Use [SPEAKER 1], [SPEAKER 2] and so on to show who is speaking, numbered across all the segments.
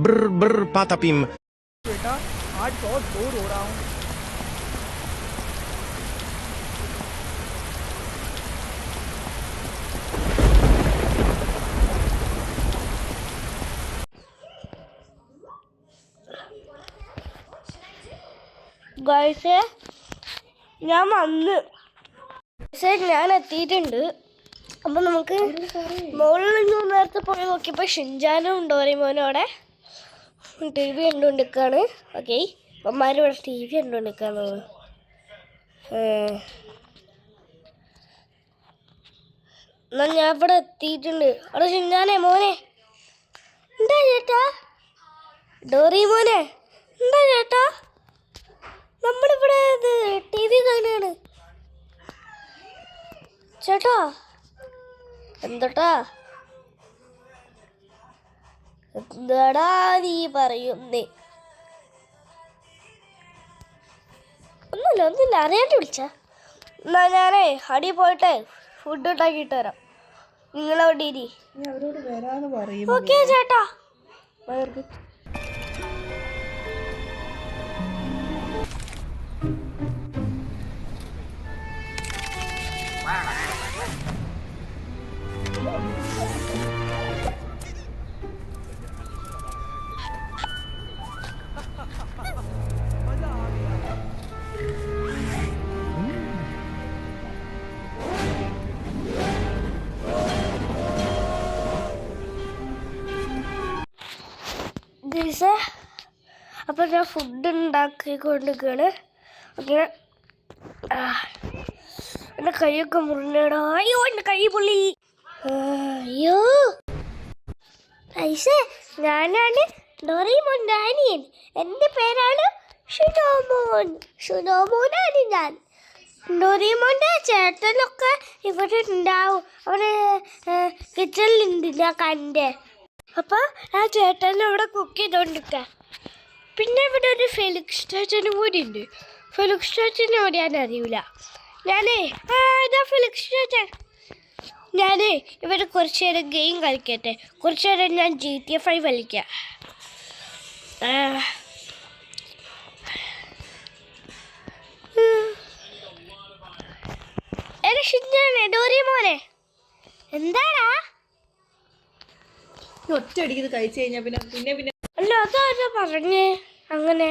[SPEAKER 1] ब्र ब्र पातापिम।
[SPEAKER 2] बेटा आज बहुत बोर हो रहा हूँ।
[SPEAKER 3] ഗൈസേ ഞാൻ വന്ന് ഞാൻ എത്തിയിട്ടുണ്ട്. അപ്പം നമുക്ക് മുകളിൽ നിന്ന് നേരത്തെ പോയി നോക്കിയപ്പോൾ ഷിൻജാനും ഡോറേമോനും അവിടെ ടി വി കണ്ടുകൊണ്ടിരിക്കുകയാണ്. ഓക്കെ, അമ്മമാർ ഇവിടെ ടി വി കണ്ടുകൊണ്ടിരിക്കുകയാണ്. എന്നാൽ ഞാൻ ഇവിടെ എത്തിയിട്ടുണ്ട്. അവിടെ ഷിൻജാനെ മോനെ എന്താ ചേട്ടാ, ഡോറേമോനെ എന്താ ചേട്ടാ, നമ്മളിവിടെ ടി വി കാണുകയാണ് ചേട്ടാ. എന്താടാ നീ പറയുന്നേ? ഒന്നുമില്ല അറിയാണ്ട് വിളിച്ച. എന്നാ ഞാനേ അടി പോയിട്ടെ ഫുഡ് ഉണ്ടാക്കിയിട്ട് വരാം. നിങ്ങളവിടെ ഇരി. ഓക്കെ ചേട്ടാ. അപ്പം ഞാൻ ഫുഡ് ഉണ്ടാക്കിക്കൊണ്ടിരിക്കുകയാണ്. ഓക്കെ, എൻ്റെ കൈയൊക്കെ മുറിഞ്ഞടാ. അയ്യോ എൻ്റെ കൈ പൊള്ളി. അയ്യോ ഐസേ, ഞാനാണ് ഡോറേമോൻ്റെ അനിയൻ. എൻ്റെ പേരാണ് ഷിനോമോനാണ് ഞാൻ. ഡോറേമോൻ്റെ ചേട്ടനൊക്കെ ഇവിടെ ഉണ്ടാവും. അവിടെ കിച്ചണിലുണ്ട് ഞാൻ കണ്ടേ. അപ്പോൾ ആ ചേട്ടൻ അവിടെ കുക്ക് ചെയ്തുകൊണ്ടിരിക്കുക. പിന്നെ ഇവിടെ ഒരു ഫെലിക്സ് ചേച്ചനും കൂടി ഉണ്ട്. ഫെലിക്സ് ചേച്ചനെ ഓടിയാൻ അറിയില്ല. ഇതാ ഫെലിക്സ് ചേച്ചൻ. ഇവിടെ കുറച്ച് നേരം ഗെയിം കളിക്കട്ടെ. കുറച്ച് നേരം ഞാൻ GTA 5 കളിക്കാം. ഡോറേമോനെ എന്താടാ
[SPEAKER 4] ഒറ്റയടിക്ക് ഇത് കഴിച്ചു കഴിഞ്ഞാൽ പിന്നെ
[SPEAKER 3] അല്ല അതാ പറഞ്ഞേ അങ്ങനെ.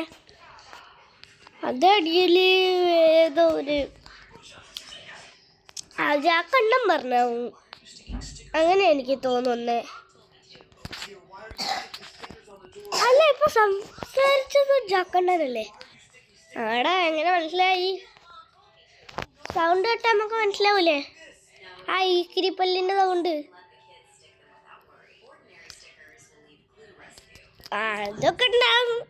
[SPEAKER 3] അതടിയിൽ ഏതോ ഒരു ജാക്കണ്ണം പറഞ്ഞാവും, അങ്ങനെ എനിക്ക് തോന്നുന്നേ. അല്ല ഇപ്പൊ സംസാരിച്ചത് ജാക്കണ്ണനല്ലേ? ആടാ എങ്ങനെ മനസ്സിലായി? സൗണ്ട് കേട്ടാൽ നമുക്ക് മനസ്സിലാവൂലേ? ആ ഈക്കിരിപ്പല്ലിൻ്റെ സൗണ്ട്. അതൊക്കെ ഉണ്ടാകും.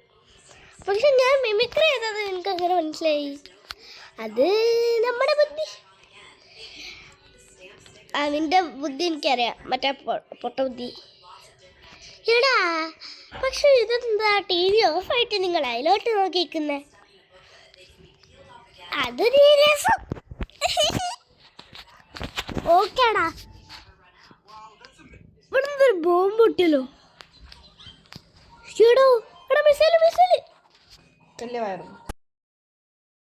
[SPEAKER 3] പക്ഷെ ഞാൻ മിമിക്രി ചെയ്തത് എനിക്ക് അങ്ങനെ മനസ്സിലായി. അത് നമ്മുടെ ബുദ്ധി. നിന്റെ ബുദ്ധി എനിക്കറിയാം, മറ്റേ പൊട്ട ബുദ്ധി. എടാ പക്ഷെ ഇതെന്താ TV ഓഫായിട്ട് നിങ്ങൾ അതിലോട്ട് നോക്കിയിരിക്കുന്നേ? അതൊരു രസം. ഓക്കേടാ. ഇവിടെ നിന്നൊരു ബോംബ് പൊട്ടിയല്ലോ. എടാ മിസൈല്
[SPEAKER 4] വലിയ വയറും